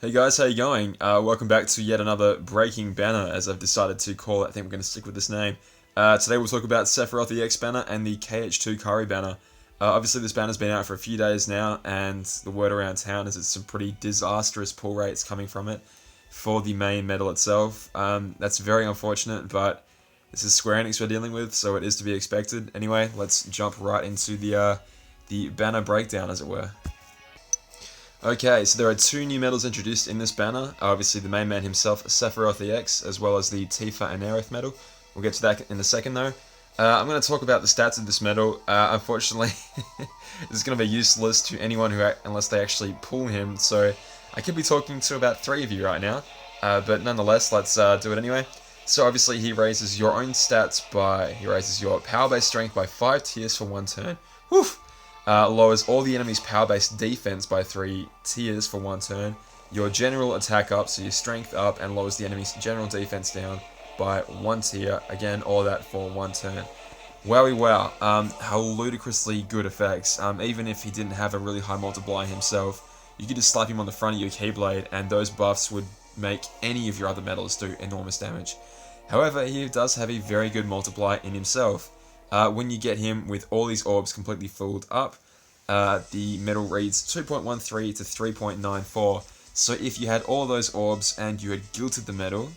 Hey guys, how you going? Welcome back to yet another breaking banner, as I've decided to call it. I think we're going to stick with this name. Today we'll talk about Sephiroth EX banner and the KH2 Kari banner. Obviously this banner's been out for a few days now, and the word around town is it's some pretty disastrous pull rates coming from it for the main medal itself. That's very unfortunate, but this is Square Enix we're dealing with, so it is to be expected. Anyway, let's jump right into the banner breakdown, as it were. Okay, so there are two new medals introduced in this banner. Obviously the main man himself, Sephiroth EX, as well as the Tifa and Aerith medal. We'll get to that in a second though. I'm going to talk about the stats of this medal. Unfortunately, this is going to be useless to anyone unless they actually pull him, so I could be talking to about 3 of you right now. But nonetheless, let's do it anyway. So obviously he raises your own stats he raises your power-based strength by 5 tiers for 1 turn. Woof! Lowers all the enemy's power-based defense by 3 tiers for 1 turn. Your general attack up, so your strength up, and lowers the enemy's general defense down by 1 tier. Again, all that for 1 turn. Wowie wow, how ludicrously good effects. Even if he didn't have a really high multiplier himself, you could just slap him on the front of your Keyblade, and those buffs would make any of your other medals do enormous damage. However, he does have a very good multiplier in himself. When you get him with all these orbs completely filled up, the medal reads 2.13 to 3.94. So if you had all those orbs and you had guilted the medal,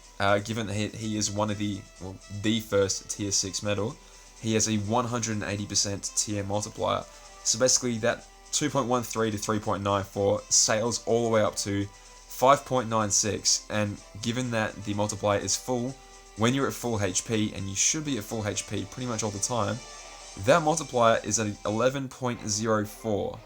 given that he is one of the first tier 6 medal, he has a 180% tier multiplier. So basically that 2.13 to 3.94 sails all the way up to 5.96, and given that the multiplier is full, when you're at full HP, and you should be at full HP pretty much all the time, that multiplier is at 11.04,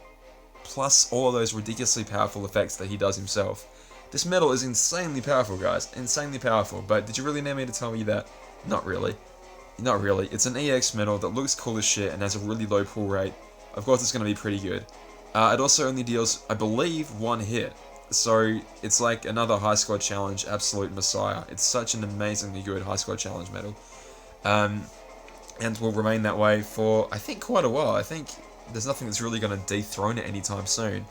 plus all of those ridiculously powerful effects that he does himself. This medal is insanely powerful, guys, insanely powerful, but did you really need me to tell you that? Not really. Not really. It's an EX medal that looks cool as shit and has a really low pull rate. Of course it's going to be pretty good. It also only deals, I believe, 1 hit. So it's like another high score challenge, absolute messiah. It's such an amazingly good high score challenge medal. And will remain that way for, I think, quite a while. I think there's nothing that's really going to dethrone it anytime soon.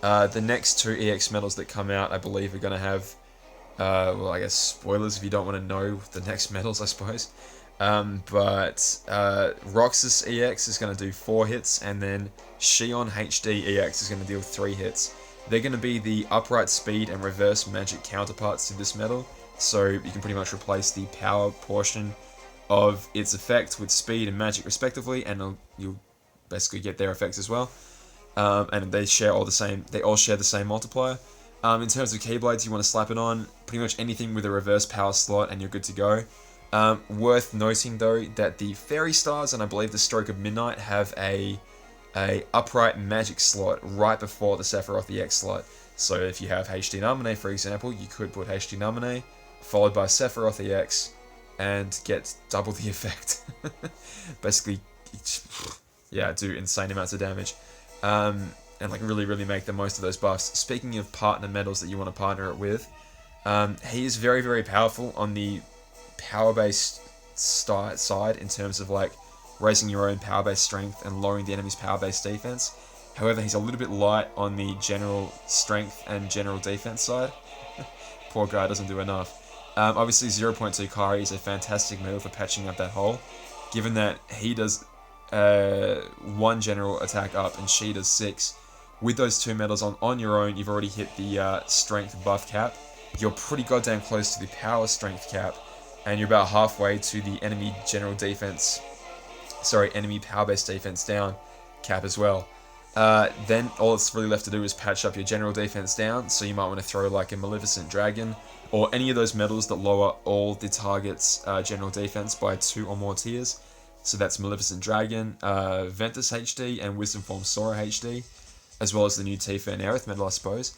The next 2 EX medals that come out, I believe, are going to have, well, I guess spoilers if you don't want to know the next medals, I suppose. Roxas EX is going to do 4 hits, and then Xion HD EX is going to deal 3 hits. They're going to be the upright speed and reverse magic counterparts to this medal, so you can pretty much replace the power portion of its effect with speed and magic respectively, and you'll basically get their effects as well. And they all share the same multiplier. In terms of Keyblades, you want to slap it on pretty much anything with a reverse power slot and you're good to go. Worth noting though that the Fairy Stars and I believe the Stroke of Midnight have a upright magic slot right before the Sephiroth EX slot. So if you have HD Naminé, for example, you could put HD Naminé followed by Sephiroth EX and get double the effect. Basically, yeah, do insane amounts of damage. And like really make the most of those buffs. Speaking of partner medals that you want to partner it with, he is very powerful on the power-based side in terms of like raising your own power-based strength and lowering the enemy's power-based defense. However, he's a little bit light on the general strength and general defense side. Poor guy doesn't do enough. Obviously 0.2 Kari is a fantastic medal for patching up that hole, given that he does 1 general attack up and she does 6. With those 2 medals on your own, you've already hit the strength buff cap. You're pretty goddamn close to the power strength cap, and you're about halfway to the enemy enemy power-based defense down cap as well. Then all that's really left to do is patch up your general defense down, so you might want to throw like a Maleficent Dragon, or any of those medals that lower all the target's general defense by 2 or more tiers. So that's Maleficent Dragon, Ventus HD, and Wisdom Form Sora HD, as well as the new Tifa and Aerith medal, I suppose.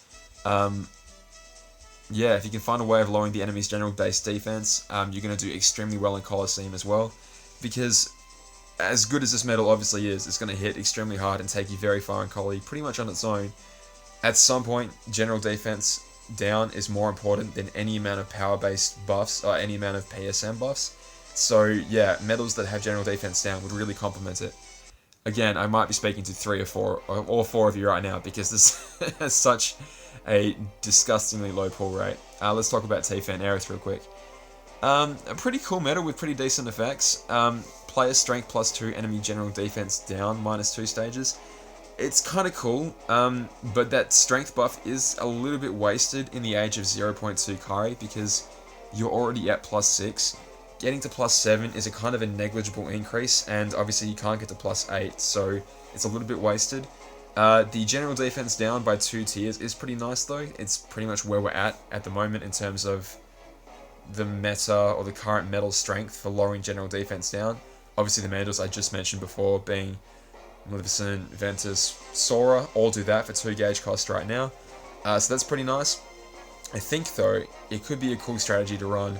Yeah, if you can find a way of lowering the enemy's general base defense, you're going to do extremely well in Colosseum as well, because as good as this medal obviously is, it's going to hit extremely hard and take you very far in Collie, pretty much on its own. At some point, general defense down is more important than any amount of power-based buffs, or any amount of PSM buffs. So yeah, medals that have general defense down would really complement it. Again, I might be speaking to 3 or 4, or all 4 of you right now, because this has such a disgustingly low pull rate. Let's talk about Tifa and Aerith real quick. A pretty cool medal with pretty decent effects. Player strength +2, enemy general defense down -2 stages. It's kind of cool, but that strength buff is a little bit wasted in the age of 0.2 Kari because you're already at +6. Getting to +7 is a kind of a negligible increase, and obviously you can't get to +8, so it's a little bit wasted. The general defense down by 2 tiers is pretty nice though. It's pretty much where we're at the moment in terms of the meta or the current metal strength for lowering general defense down. Obviously the medals I just mentioned before being Maleficent, Ventus, Sora, all do that for 2 gauge cost right now. So that's pretty nice. I think though, it could be a cool strategy to run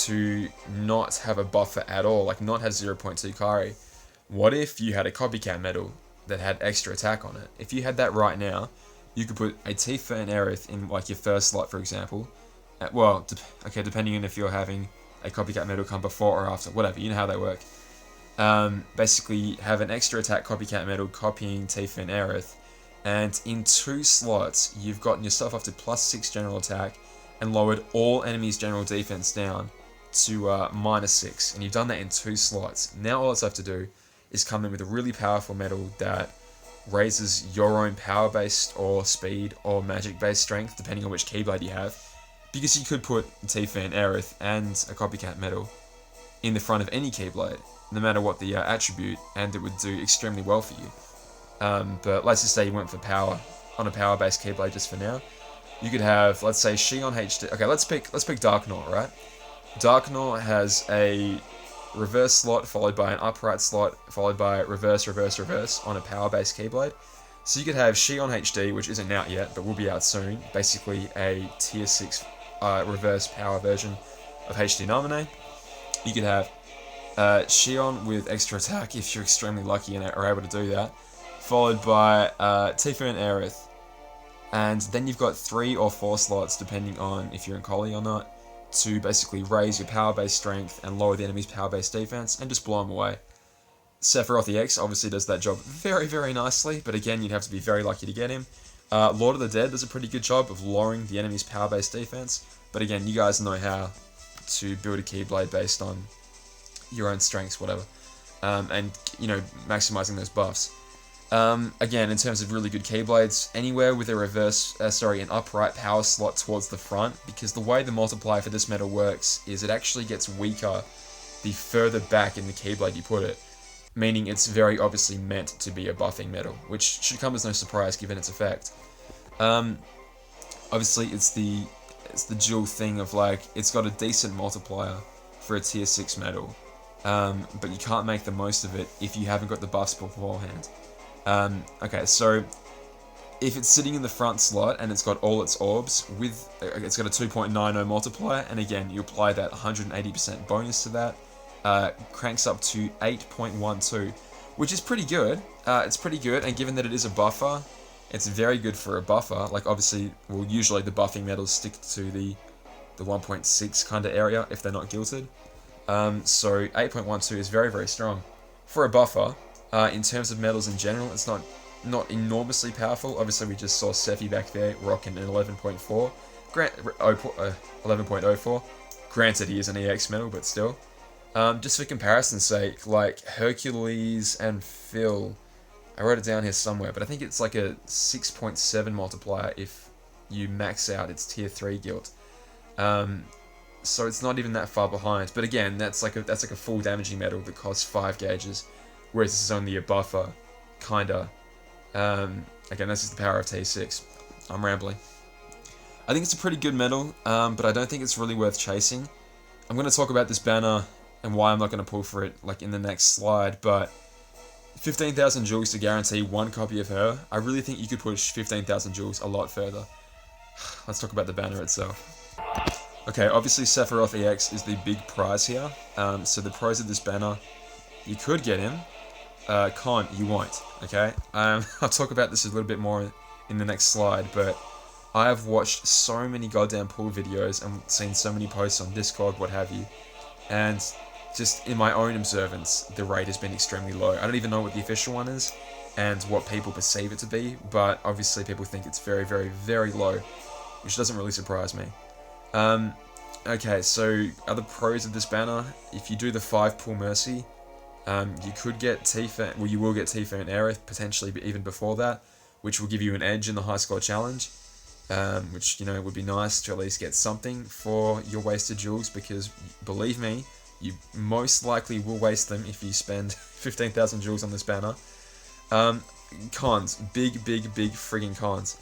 to not have a buffer at all, like not have 0.2 Kari. What if you had a copycat medal that had extra attack on it? If you had that right now, you could put a Tifa and Aerith in like your first slot, for example. Well, okay, depending on if you're having a copycat medal come before or after, whatever, you know how they work. Basically, have an extra attack copycat medal copying Tifa and Aerith, and in 2 slots, you've gotten yourself up to +6 general attack and lowered all enemies' general defense down to -6, and you've done that in 2 slots. Now all it's left to do is come in with a really powerful medal that raises your own power-based or speed or magic-based strength, depending on which Keyblade you have, because you could put Tifa and Aerith and a copycat medal in the front of any Keyblade, no matter what the attribute, and it would do extremely well for you. But let's just say you went for power on a power-based Keyblade just for now. You could have, let's say, Shion HD. Okay, let's pick Darkgnaw, right? Darkgnaw has a reverse slot followed by an upright slot followed by reverse, reverse, reverse on a power-based Keyblade. So you could have Shion HD, which isn't out yet, but will be out soon. Basically a tier 6 reverse power version of HD Naminé. You could have Shion with extra attack if you're extremely lucky and are able to do that, followed by Tifa and Aerith. And then you've got 3 or 4 slots, depending on if you're in Collie or not, to basically raise your power-based strength and lower the enemy's power-based defense and just blow them away. Sephiroth EX obviously does that job very, very nicely, but again, you'd have to be very lucky to get him. Lord of the Dead does a pretty good job of lowering the enemy's power-based defense, but again, you guys know how to build a Keyblade based on your own strengths, whatever, and, you know, maximizing those buffs. Again, in terms of really good Keyblades, anywhere with a an upright power slot towards the front, because the way the multiplier for this medal works is it actually gets weaker the further back in the Keyblade you put it, meaning it's very obviously meant to be a buffing medal, which should come as no surprise given its effect. Obviously, it's the dual thing of like, it's got a decent multiplier for a tier 6 medal, but you can't make the most of it if you haven't got the buffs beforehand. Okay, so if it's sitting in the front slot and it's got all its orbs with, it's got a 2.90 multiplier, and again, you apply that 180% bonus to that, cranks up to 8.12, which is pretty good. It's pretty good, and given that it is a buffer, it's very good for a buffer. Like obviously, well, usually the buffing medals stick to the 1.6 kind of area if they're not gilted. So 8.12 is very, very strong for a buffer. In terms of medals in general, it's not enormously powerful. Obviously, we just saw Sephi back there rocking an 11.4, 11.04. Granted, he is an EX medal, but still. Just for comparison's sake, like Hercules and Phil, I wrote it down here somewhere, but I think it's like a 6.7 multiplier if you max out its tier 3 guild. So it's not even that far behind. But again, that's like a full damaging medal that costs 5 gauges. Whereas this is only a buffer, kinda. Again, this is the power of T6. I'm rambling. I think it's a pretty good medal, but I don't think it's really worth chasing. I'm going to talk about this banner and why I'm not going to pull for it like in the next slide, but 15,000 jewels to guarantee 1 copy of her. I really think you could push 15,000 jewels a lot further. Let's talk about the banner itself. Okay, obviously Sephiroth EX is the big prize here. So the pros of this banner, you could get him. Con, you won't, okay? I'll talk about this a little bit more in the next slide, but I have watched so many goddamn pull videos and seen so many posts on Discord, what have you, and just in my own observance, the rate has been extremely low. I don't even know what the official one is, and what people perceive it to be, but obviously people think it's very, very, very low, which doesn't really surprise me. Okay, so other pros of this banner, if you do the 5 pull Mercy, you could get Tifa, well, you will get Tifa and Aerith, potentially even before that, which will give you an edge in the high score challenge, which, you know, would be nice to at least get something for your wasted jewels, because, believe me, you most likely will waste them if you spend 15,000 jewels on this banner. Cons. Big friggin' cons.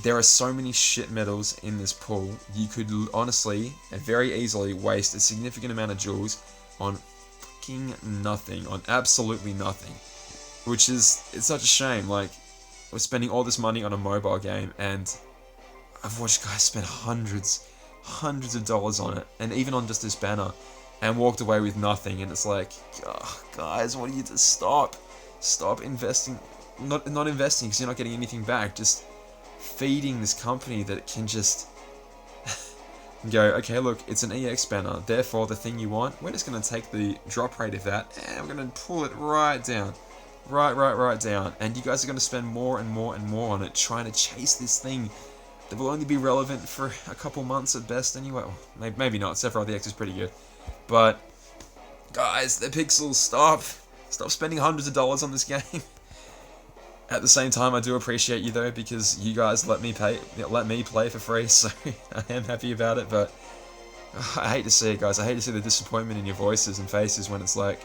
There are so many shit medals in this pool, you could honestly and very easily waste a significant amount of jewels on fucking nothing, on absolutely nothing. Which is, it's such a shame, like, we're spending all this money on a mobile game, and I've watched guys spend hundreds of dollars on it, and even on just this banner, and walked away with nothing, and it's like, oh, guys, what do you do? Stop investing, not investing because you're not getting anything back, just feeding this company that can just go, okay, look, it's an EX banner, therefore the thing you want, we're just going to take the drop rate of that, and we're going to pull it right down, right down, and you guys are going to spend more and more on it, trying to chase this thing that will only be relevant for a couple months at best anyway. Well, maybe not, Sephiroth EX is pretty good, but guys, the pixels, stop spending hundreds of dollars on this game. At the same time, I do appreciate you though, because you guys let me play for free, so I am happy about it, but I hate to see it, guys. I hate to see the disappointment in your voices and faces when it's like,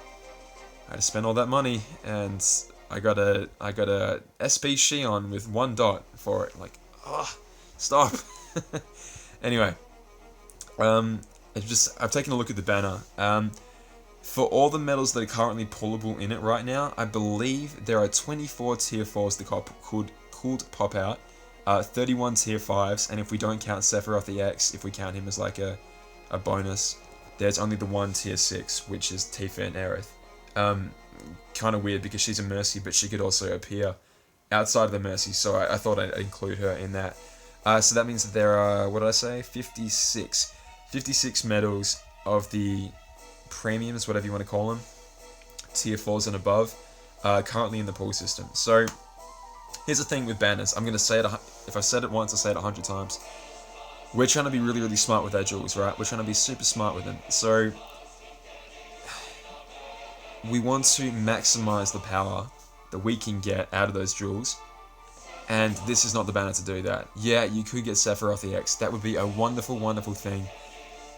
I had to spend all that money, and I got a SP Shion with 1 dot for it. Like, oh, stop. Anyway, I've taken a look at the banner. For all the medals that are currently pullable in it right now, I believe there are 24 tier 4s that could pop out, 31 tier 5s, and if we don't count Sephiroth EX, if we count him as like a bonus, there's only the 1 tier 6, which is Tifa and Aerith. Kind of weird because she's a Mercy, but she could also appear outside of the Mercy, so I thought I'd include her in that. So that means that there are, what did I say, 56 medals of the premiums, whatever you want to call them, tier 4s and above, currently in the pool system. So here's the thing with banners. I'm going to say it, if I've said it once, I'll say it 100 times. We're trying to be really smart with our jewels, right? We're trying to be super smart with them. So we want to maximize the power that we can get out of those jewels, and this is not the banner to do that. Yeah, you could get Sephiroth EX. That would be a wonderful thing.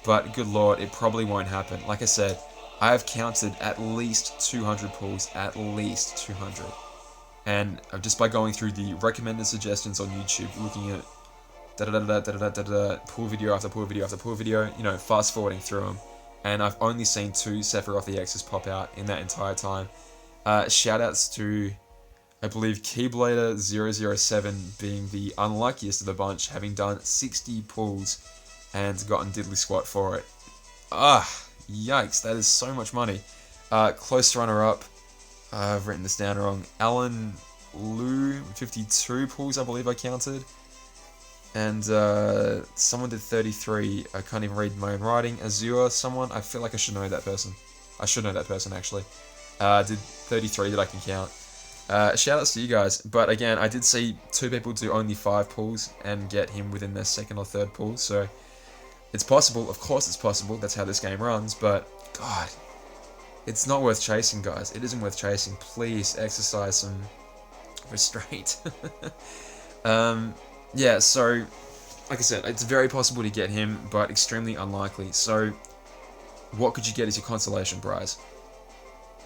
But good lord, it probably won't happen. Like I said, I have counted at least 200 pulls, at least 200. And just by going through the recommended suggestions on YouTube, looking at pull video after pull video after pull video, you know, fast forwarding through them. And I've only seen 2 Sephiroth EXs pop out in that entire time. Shoutouts to, I believe, Keyblader007 being the unluckiest of the bunch, having done 60 pulls and gotten diddly squat for it. Yikes, that is so much money. Close runner-up, I've written this down wrong, Alan Liu, 52 pulls I believe I counted. And someone did 33, I can't even read my own writing. Azure, someone, I feel like I should know that person. I should know that person actually. Did 33 that I can count. Shoutouts to you guys, but again, I did see 2 people do only 5 pulls and get him within their 2nd or 3rd pull, so it's possible, of course it's possible, that's how this game runs, but god, it's not worth chasing, guys. It isn't worth chasing. Please exercise some restraint. Yeah, so, like I said, it's very possible to get him, but extremely unlikely. So, what could you get as your consolation prize?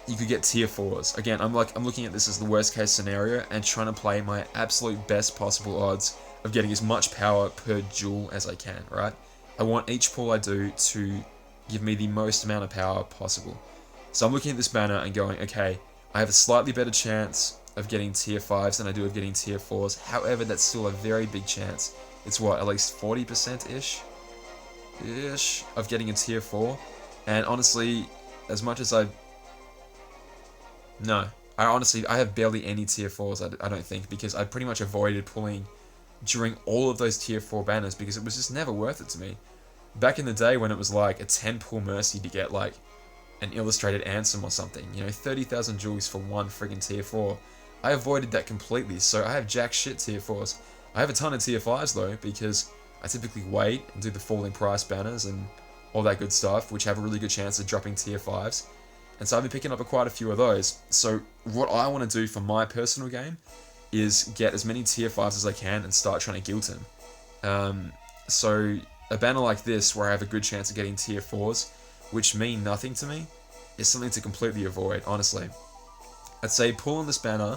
You could get tier 4s. Again, I'm looking at this as the worst case scenario and trying to play my absolute best possible odds of getting as much power per jewel as I can, right? I want each pull I do to give me the most amount of power possible. So I'm looking at this banner and going, okay, I have a slightly better chance of getting tier 5s than I do of getting tier 4s. However, that's still a very big chance. It's what, at least 40%-ish of getting a tier 4. And honestly, as much as I have barely any tier 4s, I don't think, because I pretty much avoided pulling during all of those tier 4 banners because it was just never worth it to me. Back in the day when it was like a 10 pull Mercy to get like an illustrated Ansem or something, you know, 30,000 jewels for one friggin' tier 4 I avoided that completely, so I have jack shit tier 4s. I have a ton of tier 5s though, because I typically wait and do the falling price banners and all that good stuff, which have a really good chance of dropping tier 5s. And so I've been picking up quite a few of those. So what I want to do for my personal game is get as many tier 5s as I can and start trying to guilt him. So a banner like this, where I have a good chance of getting tier 4s, which mean nothing to me, is something to completely avoid, honestly. I'd say pull on this banner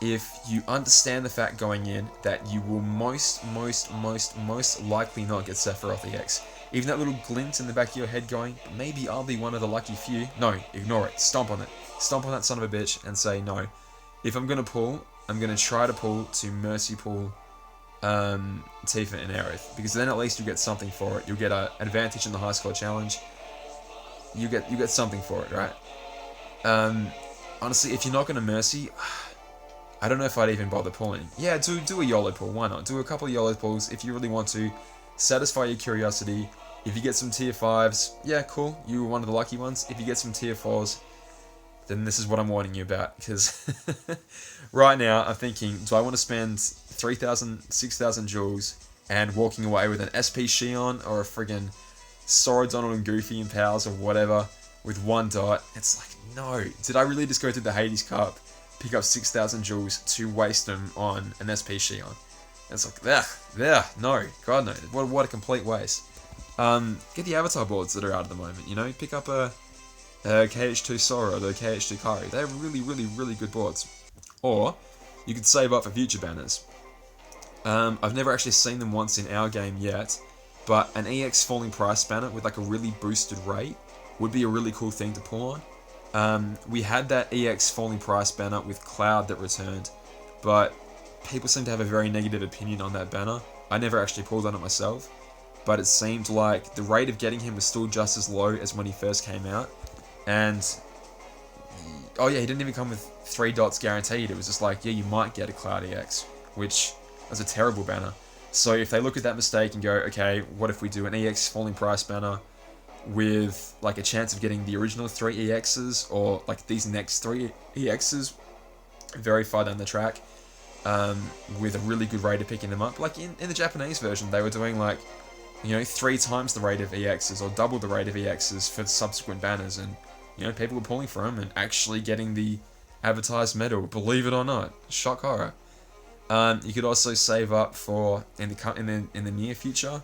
if you understand the fact going in that you will most likely not get Sephiroth EX. Even that little glint in the back of your head going, maybe I'll be one of the lucky few. No, ignore it. Stomp on it. Stomp on that son of a bitch and say no. If I'm going to pull, I'm going to try to pull to Mercy Pull Tifa and Aerith, because then at least you get something for it. You'll get an advantage in the high score challenge. You get something for it, right? Honestly, if you're not going to Mercy, I don't know if I'd even bother pulling. Yeah, do a YOLO pull, why not? Do a couple of YOLO pulls if you really want to. Satisfy your curiosity. If you get some tier 5s, yeah, cool, you were one of the lucky ones. If you get some tier 4s, then this is what I'm warning you about, because right now I'm thinking, do I want to spend 3,000, 6,000 jewels and walking away with an SP Shion or a friggin' Sora, Donald and Goofy and Pals or whatever with 1 dot? It's like, no. Did I really just go to the Hades Cup, pick up 6,000 jewels to waste them on an SP Shion? It's like, no, God no, what a complete waste. Get the avatar boards that are out at the moment, you know, pick up a KH2 Sora or the KH2 Kari. They're really good boards. Or, you could save up for future banners. I've never actually seen them once in our game yet, but an EX falling price banner with like a really boosted rate would be a really cool thing to pull on. We had that EX falling price banner with Cloud that returned, but people seem to have a very negative opinion on that banner. I never actually pulled on it myself, but it seemed like the rate of getting him was still just as low as when he first came out. And, oh yeah, he didn't even come with 3 dots guaranteed. It was just like, yeah, you might get a Cloud EX, which was a terrible banner. So if they look at that mistake and go, okay, what if we do an EX falling price banner with like a chance of getting the original 3 EXs, or like these next 3 EXs very far down the track, with a really good rate of picking them up. Like in the Japanese version, they were doing like, you know, 3 times the rate of EXs or double the rate of EXs for subsequent banners, and you know, people were pulling for them and actually getting the advertised medal, believe it or not. Shock horror. You could also save up for in the near future.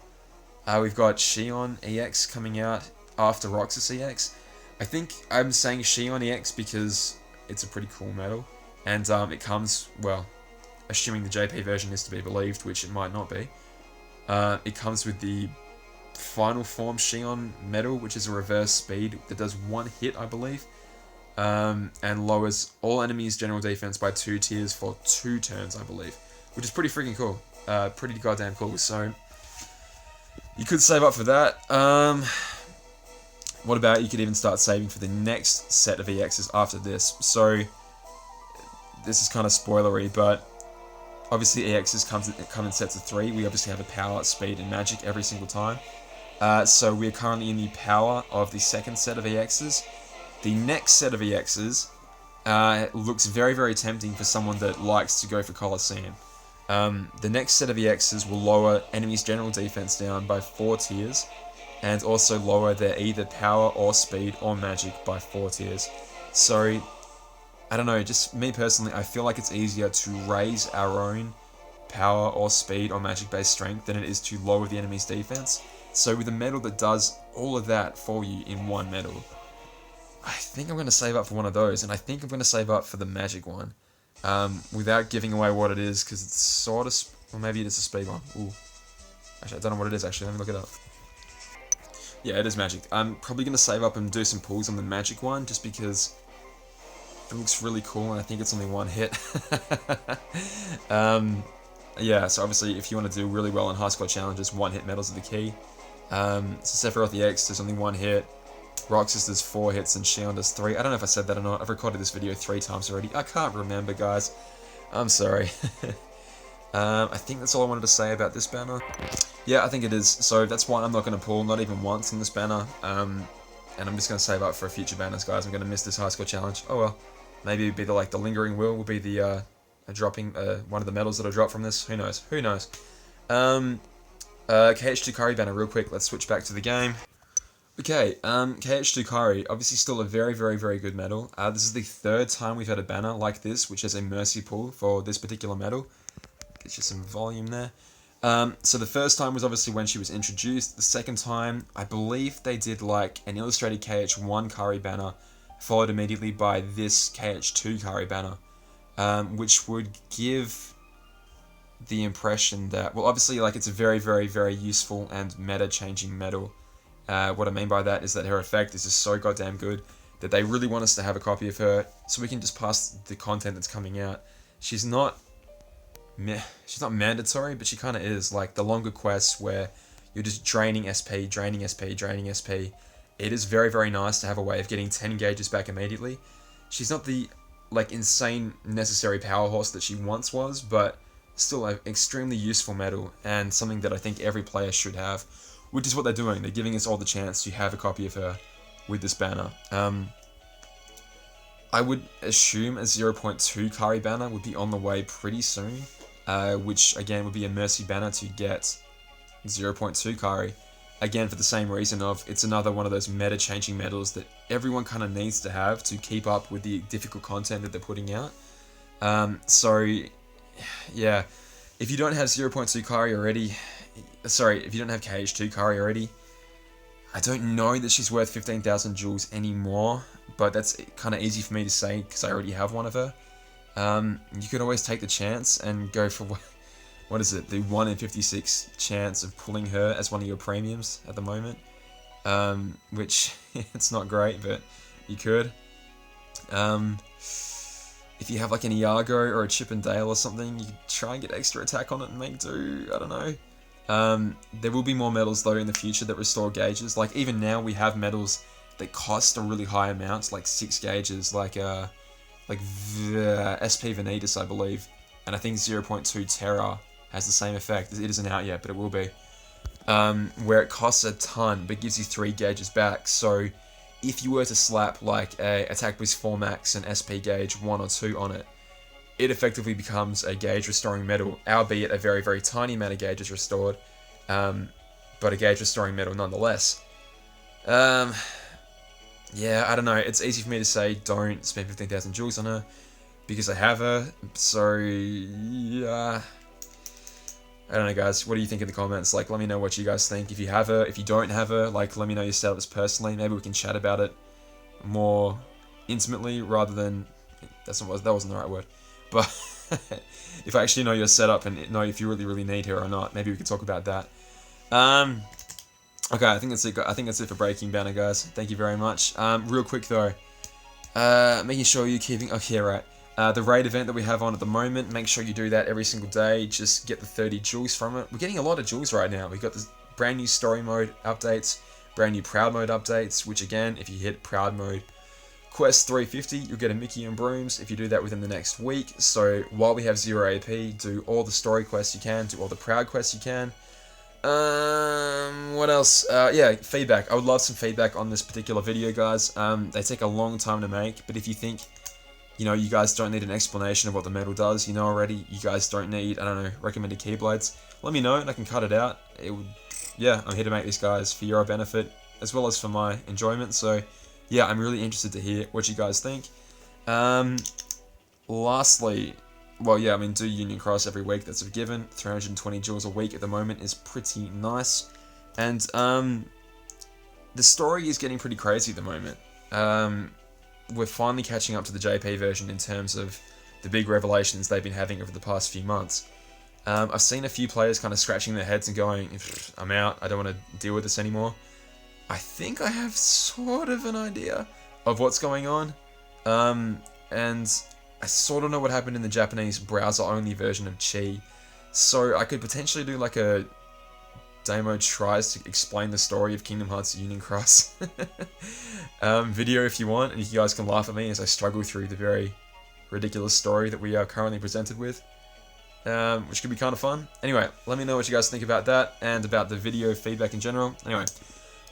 We've got Shion EX coming out after Roxas EX. I think I'm saying Shion EX because it's a pretty cool medal, and it comes, well, assuming the JP version is to be believed, which it might not be. It comes with the final form Shion medal, which is a reverse speed that does 1 hit, I believe, and lowers all enemies' general defense by 2 tiers for 2 turns, I believe, which is pretty freaking cool. Pretty goddamn cool. So you could save up for that. What about you could even start saving for the next set of EXs after this? So this is kind of spoilery, but obviously EXs come in sets of 3. We obviously have a power, speed, and magic every single time. So we're currently in the power of the second set of EXs. The next set of EXs looks very tempting for someone that likes to go for Colosseum. The next set of EXs will lower enemies' general defense down by 4 tiers, and also lower their either power or speed or magic by 4 tiers. So, I don't know, just me personally, I feel like it's easier to raise our own power or speed or magic based strength than it is to lower the enemy's defense. So with a medal that does all of that for you in one medal, I think I'm going to save up for one of those, and I think I'm going to save up for the magic one, without giving away what it is, because it's sort of, or maybe it is a speed one. Ooh, actually I don't know what it is actually, let me look it up. Yeah, it is magic. I'm probably going to save up and do some pulls on the magic one, just because it looks really cool, and I think it's only 1 hit. Yeah, so obviously if you want to do really well in high score challenges, 1-hit medals are the key. So Sephiroth EX, there's only 1 hit. Roxas does 4 hits and Shion does 3. I don't know if I said that or not. I've recorded this video 3 times already. I can't remember, guys. I'm sorry. I think that's all I wanted to say about this banner. Yeah, I think it is. So that's why I'm not going to pull, not even once on this banner. And I'm just going to save up for future banners, guys. I'm going to miss this high score challenge. Oh well. Maybe it'd be the Lingering Will be the dropping one of the medals that'll drop from this. Who knows? Who knows? KH2 Kari banner real quick. Let's switch back to the game. Okay, KH2 Kari, obviously still a very, very, very good medal. This is the third time we've had a banner like this, which has a mercy pull for this particular medal. Get you some volume there. So the first time was obviously when she was introduced. The second time, I believe they did like an illustrated KH1 Kari banner, followed immediately by this KH2 Kari banner, which would give the impression that, well, obviously, like, it's a very, very, very useful and meta-changing medal. What I mean by that is that her effect is just so goddamn good that they really want us to have a copy of her so we can just pass the content that's coming out. She's not mandatory, but she kind of is. Like, the longer quests where you're just draining SP, draining SP, draining SP, it is very, very nice to have a way of getting 10 gauges back immediately. She's not the, like, insane necessary power horse that she once was, but still an extremely useful medal and something that I think every player should have, which is what they're doing. They're giving us all the chance to have a copy of her with this banner. I would assume a 0.2 Kari banner would be on the way pretty soon, which again would be a mercy banner to get 0.2 Kari. Again, for the same reason of it's another one of those meta-changing medals that everyone kind of needs to have to keep up with the difficult content that they're putting out. So, yeah, if you don't have 0.2 Kari already, sorry, if you don't have KH2 Kari already, I don't know that she's worth 15,000 jewels anymore, but that's kind of easy for me to say because I already have one of her. You could always take the chance and go for, what is it, the 1 in 56 chance of pulling her as one of your premiums at the moment, which it's not great, but you could. If you have like an Iago or a Chip and Dale or something, you could try and get extra attack on it and make do, I don't know. There will be more medals though in the future that restore gauges. Like even now we have medals that cost a really high amount, like 6 gauges, like SP Vanitas, I believe. And I think 0.2 Terra has the same effect. It isn't out yet, but it will be. Where it costs a ton, but gives you 3 gauges back. So if you were to slap like a Attack Boost 4 Max and SP gauge 1 or 2 on it, it effectively becomes a gauge restoring medal, albeit a very, very tiny amount of gauges restored, but a gauge restoring medal nonetheless. Yeah, I don't know, it's easy for me to say don't spend 15,000 jewels on her, because I have her, so yeah. I don't know guys, what do you think in the comments? Like, let me know what you guys think. If you have her, if you don't have her, like, let me know your setups personally. Maybe we can chat about it more intimately rather than, that wasn't the right word. But if I actually know your setup and know if you really, really need her or not, maybe we could talk about that. Okay, I think that's it. I think that's it for Breaking Banner, guys. Thank you very much. Real quick though, making sure you're keeping. Okay, right. The raid event that we have on at the moment, make sure you do that every single day. Just get the 30 jewels from it. We're getting a lot of jewels right now. We've got this brand new story mode updates, brand new proud mode updates, which again, if you hit proud mode quest 350, you'll get a Mickey and Brooms if you do that within the next week. So while we have 0 AP, do all the story quests you can, do all the proud quests you can. What else? Yeah, feedback. I would love some feedback on this particular video, guys. They take a long time to make, but if you think, you know, you guys don't need an explanation of what the medal does, you know already, you guys don't need, I don't know, recommended keyblades, let me know and I can cut it out. It would, yeah, I'm here to make these guys for your benefit as well as for my enjoyment, so yeah, I'm really interested to hear what you guys think. Lastly, well, yeah, I mean, do Union Cross every week, that's a given. 320 jewels a week at the moment is pretty nice. And, the story is getting pretty crazy at the moment. We're finally catching up to the JP version in terms of the big revelations they've been having over the past few months. I've seen a few players kind of scratching their heads and going, I'm out, I don't want to deal with this anymore. I think I have sort of an idea of what's going on. And I sort of know what happened in the Japanese browser-only version of Chi. So I could potentially do like a demo tries to explain the story of Kingdom Hearts Union Cross video if you want, and you guys can laugh at me as I struggle through the very ridiculous story that we are currently presented with, which could be kind of fun. Anyway, let me know what you guys think about that and about the video feedback in general. Anyway,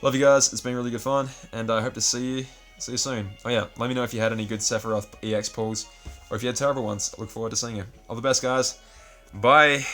love you guys, it's been really good fun, and I hope to see you See you soon. Oh yeah, let me know if you had any good Sephiroth EX pulls, or if you had terrible ones. I look forward to seeing you. All the best, guys. Bye.